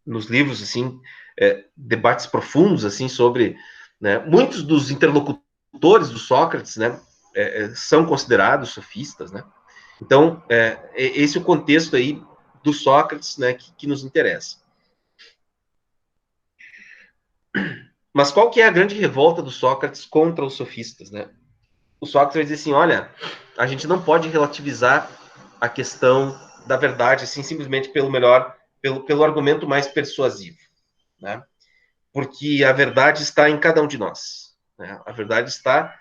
Nos livros, assim, debates profundos, assim, sobre, né? Muitos dos interlocutores do Sócrates, né? São considerados sofistas, né? Então, esse é o contexto aí do Sócrates, né? Que nos interessa. Mas qual que é a grande revolta do Sócrates contra os sofistas, né? O Sócrates vai dizer assim, olha, a gente não pode relativizar a questão da verdade, assim, simplesmente pelo argumento mais persuasivo, né? Porque a verdade está em cada um de nós, né? A verdade está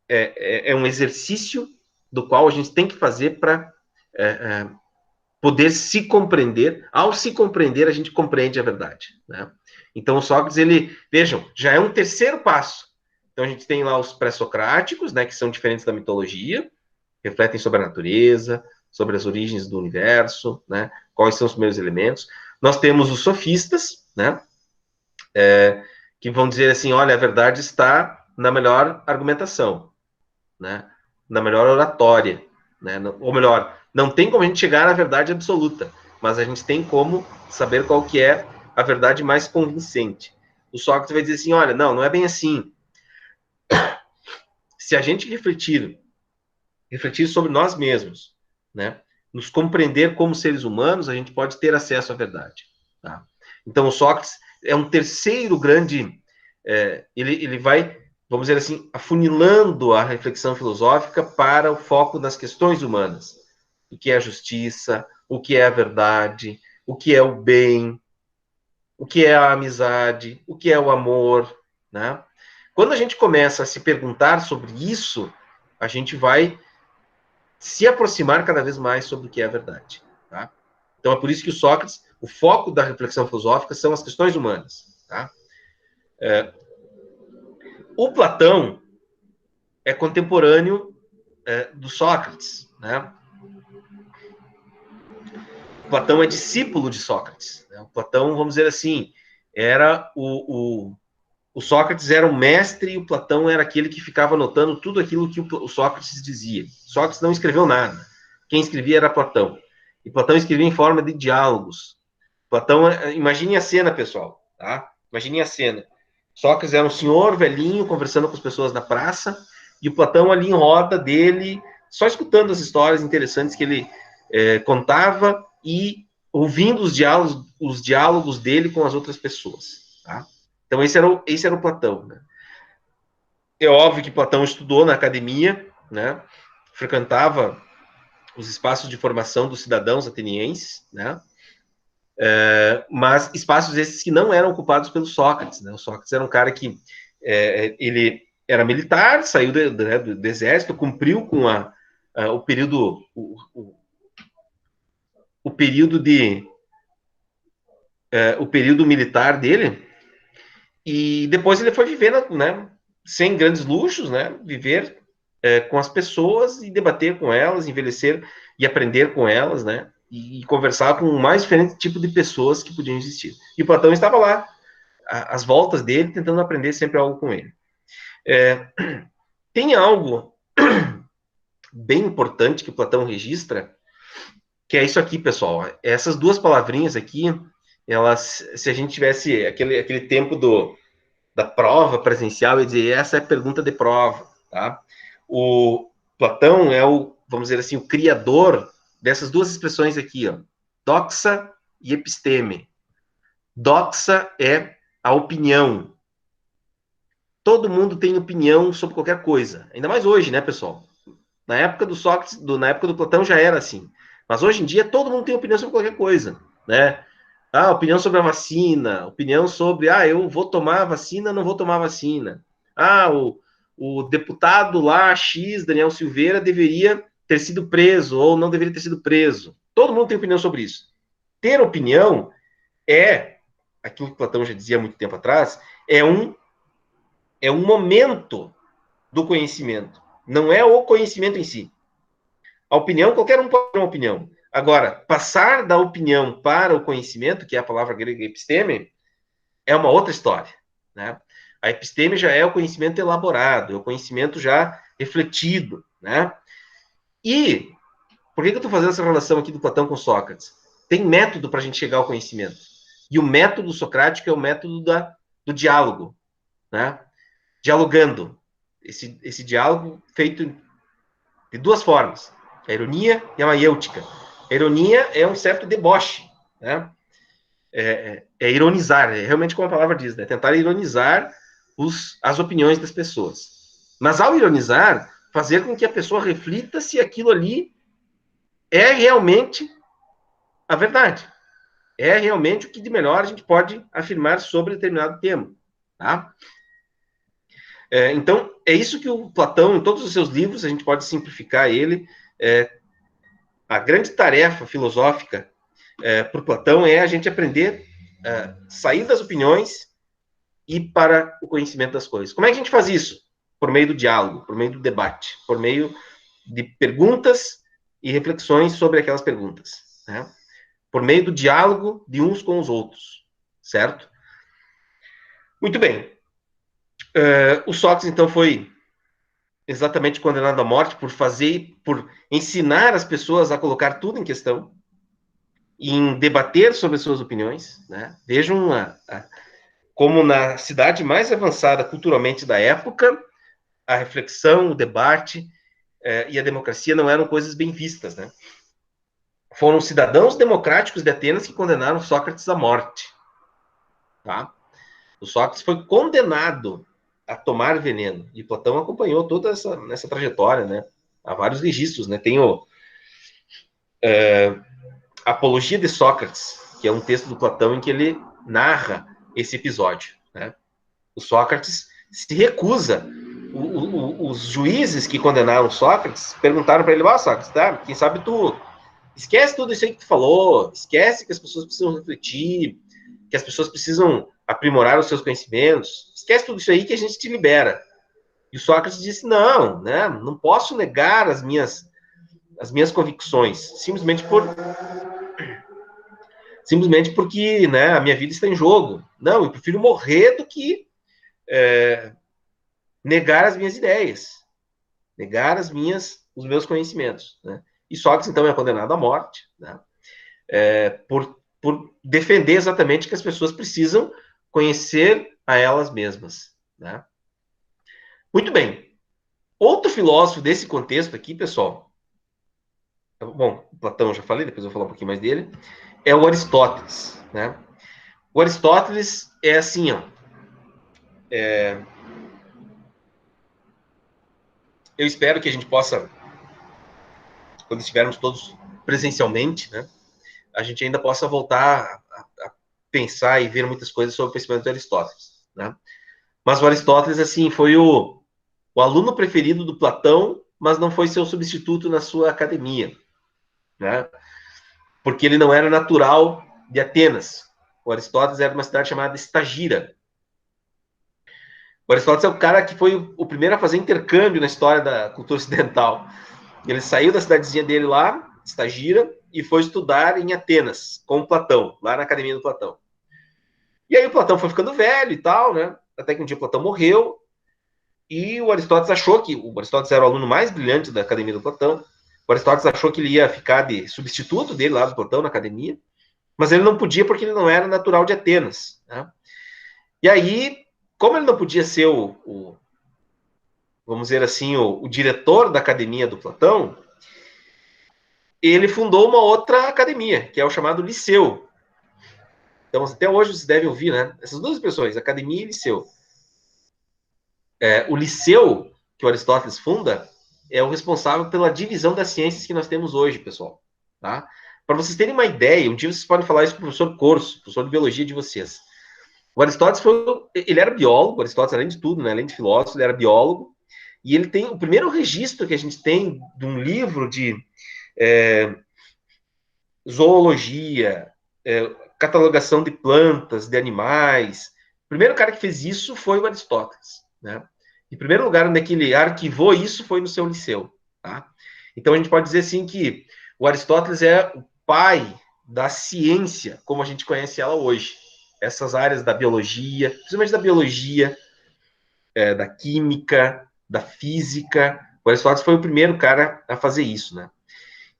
é um exercício do qual a gente tem que fazer para poder se compreender. Ao se compreender, a gente compreende a verdade, né? Então, o Sócrates, vejam, já é um terceiro passo. Então, a gente tem lá os pré-socráticos, né, que são diferentes da mitologia, refletem sobre a natureza, sobre as origens do universo, né, quais são os primeiros elementos. Nós temos os sofistas, né, que vão dizer assim, olha, a verdade está na melhor argumentação, né, na melhor oratória, né, ou melhor, não tem como a gente chegar à verdade absoluta, mas a gente tem como saber qual que é a verdade mais convincente. O Sócrates vai dizer assim, olha, não é bem assim. Se a gente refletir sobre nós mesmos, né, nos compreender como seres humanos, a gente pode ter acesso à verdade. Tá? Então, o Sócrates é um terceiro grande... ele vai, vamos dizer assim, afunilando a reflexão filosófica para o foco das questões humanas. O que é a justiça, o que é a verdade, o que é o bem, o que é a amizade, o que é o amor, né? Quando a gente começa a se perguntar sobre isso, a gente vai se aproximar cada vez mais sobre o que é a verdade. Tá? Então, é por isso que o Sócrates, o foco da reflexão filosófica são as questões humanas. Tá? O Platão é contemporâneo do Sócrates. Né? O Platão é discípulo de Sócrates. Né? O Platão, vamos dizer assim, era o Sócrates era o mestre e o Platão era aquele que ficava anotando tudo aquilo que o Sócrates dizia. Sócrates não escreveu nada. Quem escrevia era Platão. E Platão escrevia em forma de diálogos. Platão, imagine a cena, pessoal, tá? Imagine a cena. Sócrates era um senhor velhinho conversando com as pessoas na praça e o Platão ali em roda dele, só escutando as histórias interessantes que ele contava e ouvindo os diálogos dele com as outras pessoas, tá? Então, esse era o Platão. Né? É óbvio que Platão estudou na academia, né? Frequentava os espaços de formação dos cidadãos atenienses, né? Mas espaços esses que não eram ocupados pelo Sócrates. Né? O Sócrates era um cara que ele era militar, saiu do exército, cumpriu com o período o período militar dele, e depois ele foi viver, né, sem grandes luxos, né, viver com as pessoas e debater com elas, envelhecer e aprender com elas, né, e conversar com o mais diferente tipo de pessoas que podiam existir. E Platão estava lá, às voltas dele, tentando aprender sempre algo com ele. Tem algo bem importante que Platão registra, que é isso aqui, pessoal. Essas duas palavrinhas aqui, elas, se a gente tivesse aquele tempo da prova presencial, eu ia dizer, essa é a pergunta de prova, tá? O Platão é vamos dizer assim, o criador dessas duas expressões aqui, ó, doxa e episteme. Doxa é a opinião. Todo mundo tem opinião sobre qualquer coisa, ainda mais hoje, né, pessoal? Na época do Sócrates, na época do Platão já era assim. Mas hoje em dia todo mundo tem opinião sobre qualquer coisa, né? Opinião sobre a vacina, opinião sobre, eu vou tomar a vacina, não vou tomar a vacina. O deputado lá, X, Daniel Silveira, deveria ter sido preso ou não deveria ter sido preso. Todo mundo tem opinião sobre isso. Ter opinião é, aquilo que Platão já dizia há muito tempo atrás, é um momento do conhecimento. Não é o conhecimento em si. A opinião, qualquer um pode ter uma opinião. Agora, passar da opinião para o conhecimento, que é a palavra grega episteme, é uma outra história, né? A episteme já é o conhecimento elaborado, é o conhecimento já refletido, né? E por que eu estou fazendo essa relação aqui do Platão com Sócrates? Tem método para a gente chegar ao conhecimento. E o método socrático é o método do diálogo, né? Dialogando. Esse diálogo feito de duas formas, a ironia e a maiêutica. A ironia é um certo deboche, né? É ironizar, é realmente como a palavra diz, né? Tentar ironizar as opiniões das pessoas. Mas ao ironizar, fazer com que a pessoa reflita se aquilo ali é realmente a verdade. É realmente o que de melhor a gente pode afirmar sobre determinado tema. Tá? Então, é isso que o Platão, em todos os seus livros, a gente pode simplificar ele. A grande tarefa filosófica para o Platão é a gente aprender a sair das opiniões e ir para o conhecimento das coisas. Como é que a gente faz isso? Por meio do diálogo, por meio do debate, por meio de perguntas e reflexões sobre aquelas perguntas. Né? Por meio do diálogo de uns com os outros, certo? Muito bem. O Sócrates, então, foi exatamente condenado à morte por ensinar as pessoas a colocar tudo em questão, em debater sobre as suas opiniões, né? Vejam como na cidade mais avançada culturalmente da época, a reflexão, o debate e a democracia não eram coisas bem vistas, né? Foram cidadãos democráticos de Atenas que condenaram Sócrates à morte, tá? O Sócrates foi condenado a tomar veneno. E Platão acompanhou toda essa trajetória, né? Há vários registros, né? Tem Apologia de Sócrates, que é um texto do Platão em que ele narra esse episódio, né? O Sócrates se recusa. Os juízes que condenaram Sócrates perguntaram para ele: Sócrates, tá? Quem sabe tu esquece tudo isso aí que tu falou, esquece que as pessoas precisam refletir, que as pessoas precisam aprimorar os seus conhecimentos, esquece tudo isso aí que a gente te libera. E o Sócrates disse: não, né? Não posso negar as minhas convicções, simplesmente porque, né, a minha vida está em jogo. Não, eu prefiro morrer do que negar as minhas ideias, negar os meus conhecimentos. Né? E Sócrates, então, é condenado à morte, né? Por defender exatamente que as pessoas precisam conhecer a elas mesmas. Né? Muito bem. Outro filósofo desse contexto aqui, pessoal, bom, Platão eu já falei, depois eu vou falar um pouquinho mais dele, é o Aristóteles. Né? O Aristóteles é assim, ó, eu espero que a gente possa, quando estivermos todos presencialmente, né, a gente ainda possa voltar a pensar e ver muitas coisas sobre o pensamento de Aristóteles. Né? Mas o Aristóteles, assim, foi o aluno preferido do Platão, mas não foi seu substituto na sua academia. Né? Porque ele não era natural de Atenas. O Aristóteles era de uma cidade chamada Estagira. O Aristóteles é o cara que foi o primeiro a fazer intercâmbio na história da cultura ocidental. Ele saiu da cidadezinha dele lá, Estagira, e foi estudar em Atenas, com Platão, lá na academia do Platão. E aí o Platão foi ficando velho e tal, né? Até que um dia o Platão morreu, e o Aristóteles achou que... O Aristóteles era o aluno mais brilhante da academia do Platão. O Aristóteles achou que ele ia ficar de substituto dele lá do Platão na academia, mas ele não podia porque ele não era natural de Atenas. Né? E aí, como ele não podia ser vamos dizer assim, o diretor da academia do Platão, ele fundou uma outra academia, que é o chamado Liceu. Então, até hoje vocês devem ouvir, né? Essas duas expressões, academia e liceu. O liceu que o Aristóteles funda é o responsável pela divisão das ciências que nós temos hoje, pessoal. Tá? Para vocês terem uma ideia, um dia vocês podem falar isso para o professor Corso, professor de biologia de vocês. O Aristóteles ele era biólogo, o Aristóteles, além de tudo, né, além de filósofo, ele era biólogo, e ele tem o primeiro registro que a gente tem de um livro de zoologia, catalogação de plantas, de animais. O primeiro cara que fez isso foi o Aristóteles. Né? Em primeiro lugar, onde é que ele arquivou isso foi no seu Liceu. Tá? Então, a gente pode dizer assim que o Aristóteles é o pai da ciência, como a gente conhece ela hoje. Essas áreas da biologia, principalmente da biologia, da química, da física. O Aristóteles foi o primeiro cara a fazer isso, né?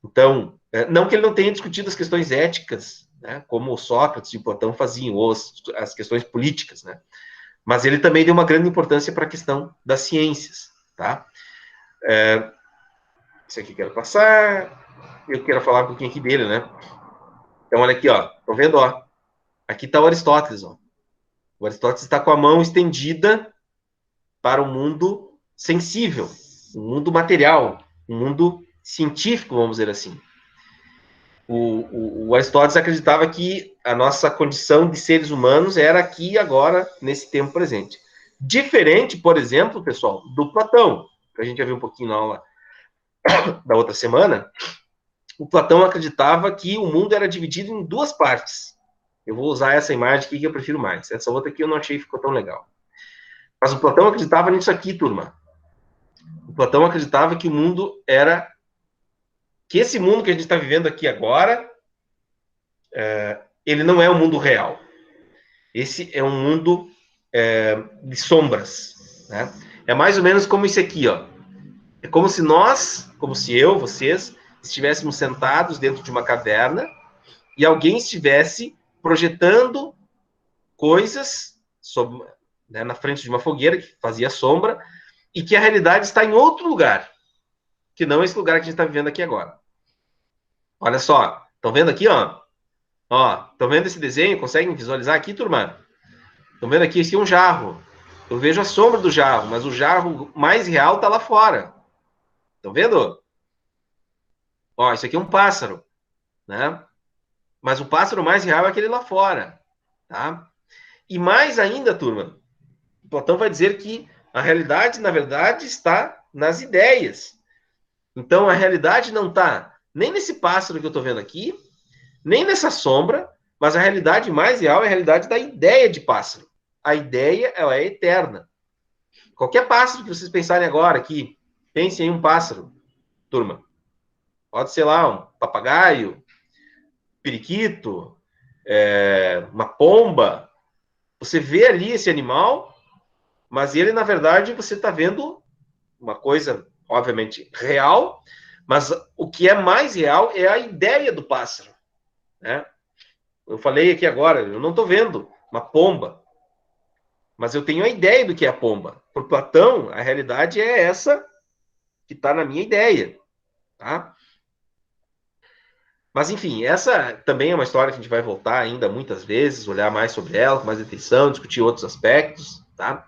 Então, não que ele não tenha discutido as questões éticas, né, como Sócrates e Platão faziam, ou as questões políticas, né? Mas ele também deu uma grande importância para a questão das ciências, tá? Isso aqui eu quero passar, eu quero falar um pouquinho aqui dele, né? Então, olha aqui, ó, estão vendo, ó? Aqui está o Aristóteles, ó. O Aristóteles está com a mão estendida para o mundo sensível, o mundo material, o mundo científico, vamos dizer assim. O Aristóteles acreditava que a nossa condição de seres humanos era aqui e agora, nesse tempo presente. Diferente, por exemplo, pessoal, do Platão, que a gente já viu um pouquinho na aula da outra semana. O Platão acreditava que o mundo era dividido em duas partes. Eu vou usar essa imagem aqui que eu prefiro mais. Essa outra aqui eu não achei que ficou tão legal. Mas o Platão acreditava nisso aqui, turma. O Platão acreditava que o mundo era... que esse mundo que a gente está vivendo aqui agora, ele não é o mundo real. Esse é um mundo de sombras, né? É mais ou menos como isso aqui, ó. É como se nós, como se eu, vocês, estivéssemos sentados dentro de uma caverna e alguém estivesse projetando coisas sobre, né, na frente de uma fogueira que fazia sombra e que a realidade está em outro lugar, que não esse lugar que a gente está vivendo aqui agora. Olha só, estão vendo aqui, ó? Ó, estão vendo esse desenho? Conseguem visualizar aqui, turma? Estão vendo aqui? Esse é um jarro. Eu vejo a sombra do jarro, mas o jarro mais real está lá fora. Estão vendo? Ó, isso aqui é um pássaro, né? Mas o pássaro mais real é aquele lá fora, tá? E mais ainda, turma, Platão vai dizer que a realidade, na verdade, está nas ideias. Então, a realidade não está nem nesse pássaro que eu estou vendo aqui, nem nessa sombra, mas a realidade mais real é a realidade da ideia de pássaro. A ideia, ela é eterna. Qualquer pássaro que vocês pensarem agora aqui, pensem em um pássaro, turma. Pode ser lá um papagaio, periquito, uma pomba. Você vê ali esse animal, mas ele, na verdade, você está vendo uma coisa, obviamente, real, mas o que é mais real é a ideia do pássaro, né? Eu falei aqui agora, eu não estou vendo uma pomba, mas eu tenho a ideia do que é a pomba. Por Platão, a realidade é essa que está na minha ideia, tá? Mas, enfim, essa também é uma história que a gente vai voltar ainda muitas vezes, olhar mais sobre ela, com mais atenção, discutir outros aspectos, tá?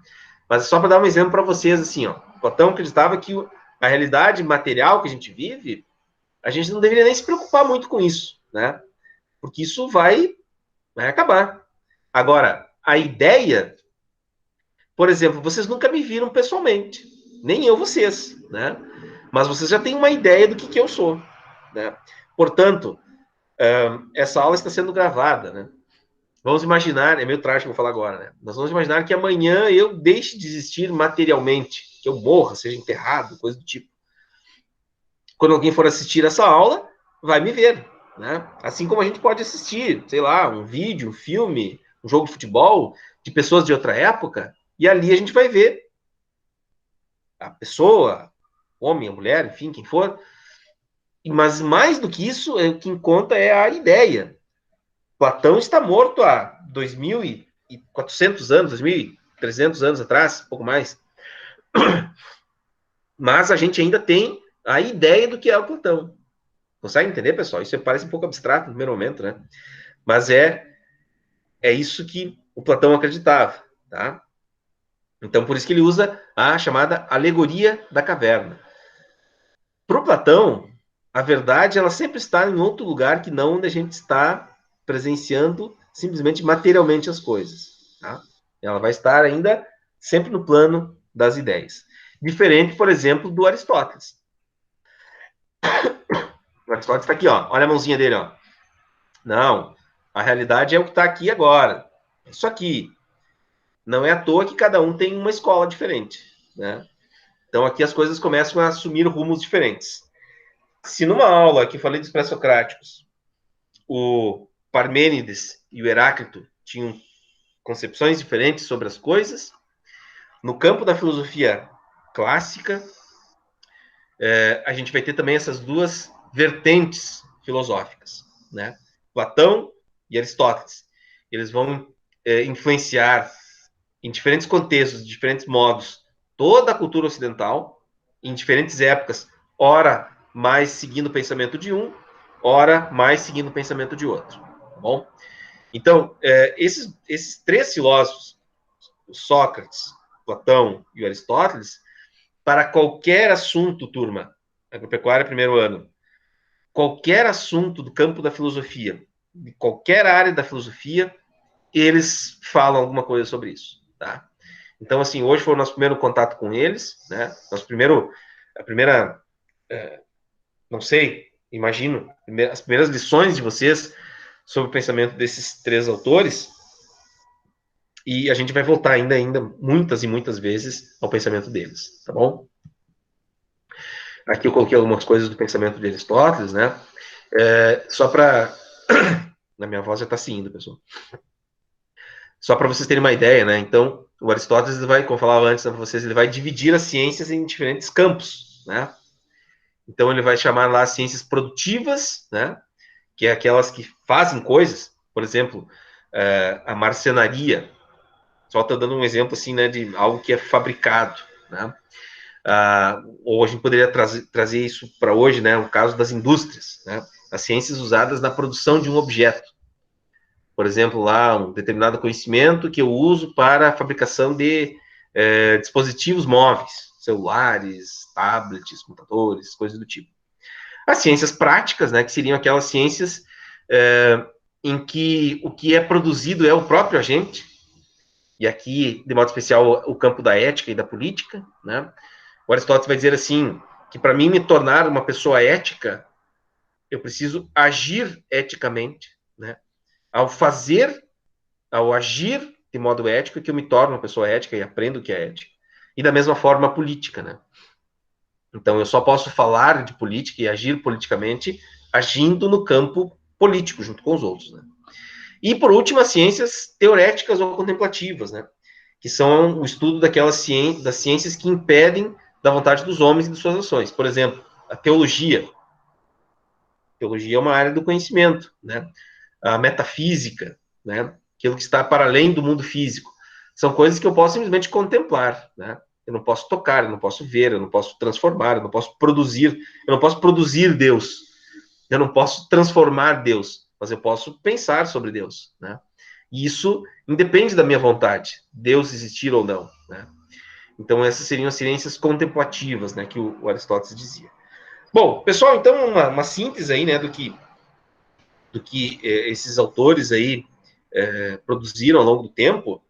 Mas só para dar um exemplo para vocês, assim, ó, Platão acreditava que a realidade material que a gente vive, a gente não deveria nem se preocupar muito com isso, né? Porque isso vai acabar. Agora, a ideia, por exemplo, vocês nunca me viram pessoalmente, nem eu vocês, né? Mas vocês já têm uma ideia do que eu sou, né? Portanto, essa aula está sendo gravada, né? Vamos imaginar, é meio trágico eu falar agora, né? Nós vamos imaginar que amanhã eu deixe de existir materialmente, que eu morra, seja enterrado, coisa do tipo. Quando alguém for assistir essa aula, vai me ver, né? Assim como a gente pode assistir, sei lá, um vídeo, um filme, um jogo de futebol de pessoas de outra época, e ali a gente vai ver a pessoa, homem, a mulher, enfim, quem for. Mas mais do que isso, o que conta é a ideia. Platão está morto há 2.400 anos, 2.300 anos atrás, um pouco mais. Mas a gente ainda tem a ideia do que é o Platão. Consegue entender, pessoal? Isso parece um pouco abstrato no primeiro momento, né? Mas é isso que o Platão acreditava, tá? Então, por isso que ele usa a chamada alegoria da caverna. Para o Platão, a verdade ela sempre está em outro lugar que não onde a gente está presenciando simplesmente materialmente as coisas, tá? Ela vai estar ainda sempre no plano das ideias. Diferente, por exemplo, do Aristóteles. O Aristóteles está aqui, ó. Olha a mãozinha dele, ó. Não, a realidade é o que está aqui agora. Isso aqui. Não é à toa que cada um tem uma escola diferente, né? Então aqui as coisas começam a assumir rumos diferentes. Se numa aula que eu falei dos pré-socráticos, o Parmênides e o Heráclito tinham concepções diferentes sobre as coisas, no campo da filosofia clássica, a gente vai ter também essas duas vertentes filosóficas, né? Platão e Aristóteles. Eles vão influenciar em diferentes contextos, de diferentes modos, toda a cultura ocidental, em diferentes épocas, ora mais seguindo o pensamento de um, ora mais seguindo o pensamento de outro. Tá bom? Então, esses três filósofos, o Sócrates, Platão e o Aristóteles, para qualquer assunto, turma, agropecuária primeiro ano, qualquer assunto do campo da filosofia, de qualquer área da filosofia, eles falam alguma coisa sobre isso, tá? Então, assim, hoje foi o nosso primeiro contato com eles, né? A primeira, não sei, imagino, as primeiras lições de vocês sobre o pensamento desses três autores, e a gente vai voltar ainda muitas e muitas vezes ao pensamento deles, tá bom? Aqui eu coloquei algumas coisas do pensamento de Aristóteles, né? Só para... Na minha voz já está se indo, pessoal. Só para vocês terem uma ideia, né? Então, o Aristóteles vai, como eu falava antes para vocês, ele vai dividir as ciências em diferentes campos, né? Então, ele vai chamar lá as ciências produtivas, né? Que é aquelas que fazem coisas, por exemplo, a marcenaria. Só estou dando um exemplo assim, né, de algo que é fabricado, né? Ou a gente poderia trazer isso para hoje, né? O caso das indústrias, né? As ciências usadas na produção de um objeto. Por exemplo, lá um determinado conhecimento que eu uso para a fabricação de dispositivos móveis, celulares, tablets, computadores, coisas do tipo. As ciências práticas, né, que seriam aquelas ciências em que o que é produzido é o próprio agente, e aqui, de modo especial, o campo da ética e da política, né? O Aristóteles vai dizer assim, que para mim me tornar uma pessoa ética, eu preciso agir eticamente, né? Ao agir de modo ético, que eu me torno uma pessoa ética e aprendo o que é ética. E da mesma forma, a política, né? Então, eu só posso falar de política e agir politicamente agindo no campo político, junto com os outros, né? E, por último, as ciências teoréticas ou contemplativas, né? Que são o estudo das ciências que impedem da vontade dos homens e de suas ações. Por exemplo, a teologia. A teologia é uma área do conhecimento, né? A metafísica, né? Aquilo que está para além do mundo físico. São coisas que eu posso simplesmente contemplar, né? Eu não posso tocar, eu não posso ver, eu não posso transformar, eu não posso produzir, eu não posso produzir Deus, eu não posso transformar Deus, mas eu posso pensar sobre Deus, né? E isso independe da minha vontade, Deus existir ou não, né? Então essas seriam as ciências contemplativas, né, que o Aristóteles dizia. Bom, pessoal, então uma síntese aí, né, do que esses autores aí produziram ao longo do tempo,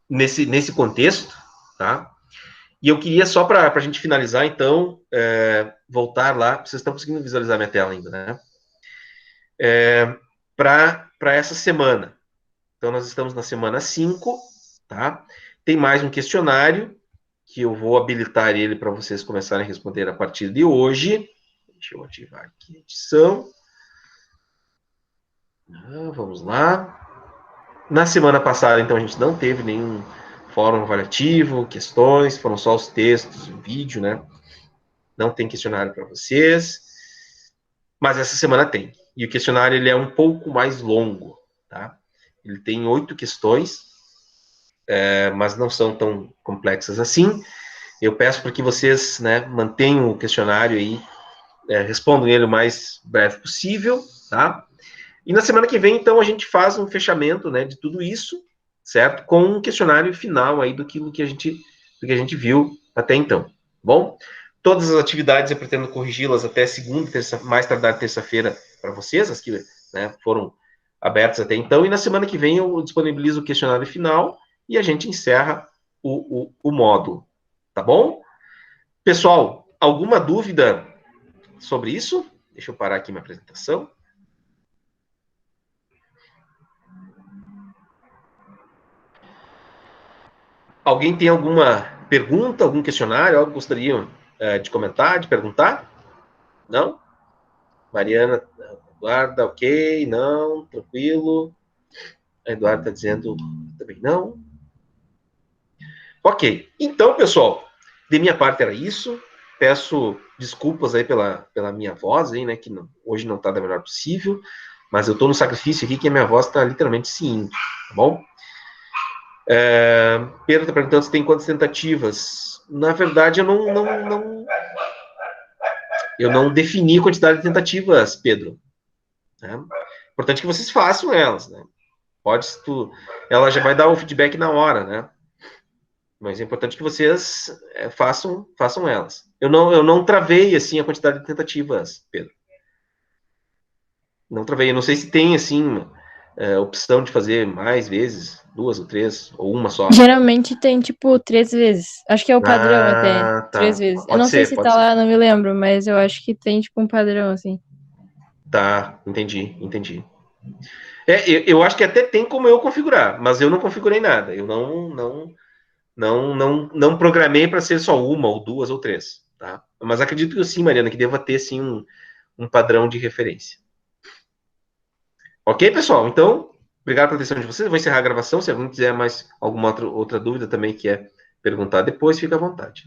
nesse contexto, tá? E eu queria só para a gente finalizar, então, voltar lá. Vocês estão conseguindo visualizar minha tela ainda, né? Para essa semana. Então, nós estamos na semana 5, tá? Tem mais um questionário que eu vou habilitar ele para vocês começarem a responder a partir de hoje. Deixa eu ativar aqui a edição. Vamos lá. Na semana passada, então, a gente não teve nenhum fórum avaliativo, questões, foram só os textos, o vídeo, né? Não tem questionário para vocês, mas essa semana tem. E o questionário ele é um pouco mais longo, tá? Ele tem 8 questões, mas não são tão complexas assim. Eu peço para que vocês, né, mantenham o questionário aí, respondam ele o mais breve possível, tá? E na semana que vem, então, a gente faz um fechamento, né, de tudo isso, certo? Com um questionário final aí do que a gente viu até então. Bom, todas as atividades eu pretendo corrigi-las até segunda, mais tardar terça-feira para vocês, as que, né, foram abertas até então. E na semana que vem eu disponibilizo o questionário final e a gente encerra o módulo, tá bom? Pessoal, alguma dúvida sobre isso? Deixa eu parar aqui minha apresentação. Alguém tem alguma pergunta, algum questionário, algo que gostariam de comentar, de perguntar? Não? Mariana, Eduarda, ok, não, tranquilo. A Eduarda está dizendo também não. Ok, então, pessoal, de minha parte era isso. Peço desculpas aí pela minha voz, aí, né, que hoje não está da melhor possível, mas eu estou no sacrifício aqui que a minha voz está literalmente se indo, tá bom? Pedro está perguntando se tem quantas tentativas. Na verdade, eu não defini a quantidade de tentativas, Pedro. Né? Importante que vocês façam elas, né? Ela já vai dar o feedback na hora, né? Mas é importante que vocês façam elas. Eu não travei assim a quantidade de tentativas, Pedro. Não travei. Eu não sei se tem assim opção de fazer mais vezes, 2 ou 3 ou uma só. Geralmente tem, tipo, 3 vezes. Acho que é o padrão até. Ah, tá. 3 vezes. Eu Pode não sei ser, se pode tá ser. lá, não me lembro, mas eu acho que tem, tipo, um padrão, assim. Tá, entendi. Eu acho que até tem como eu configurar, mas eu não configurei nada. Eu não programei para ser só uma ou 2 ou 3, tá? Mas acredito que sim, Mariana, que deva ter sim um padrão de referência. Ok, pessoal? Então, obrigado pela atenção de vocês. Eu vou encerrar a gravação. Se alguém quiser mais alguma outra dúvida também que é perguntar depois, fica à vontade.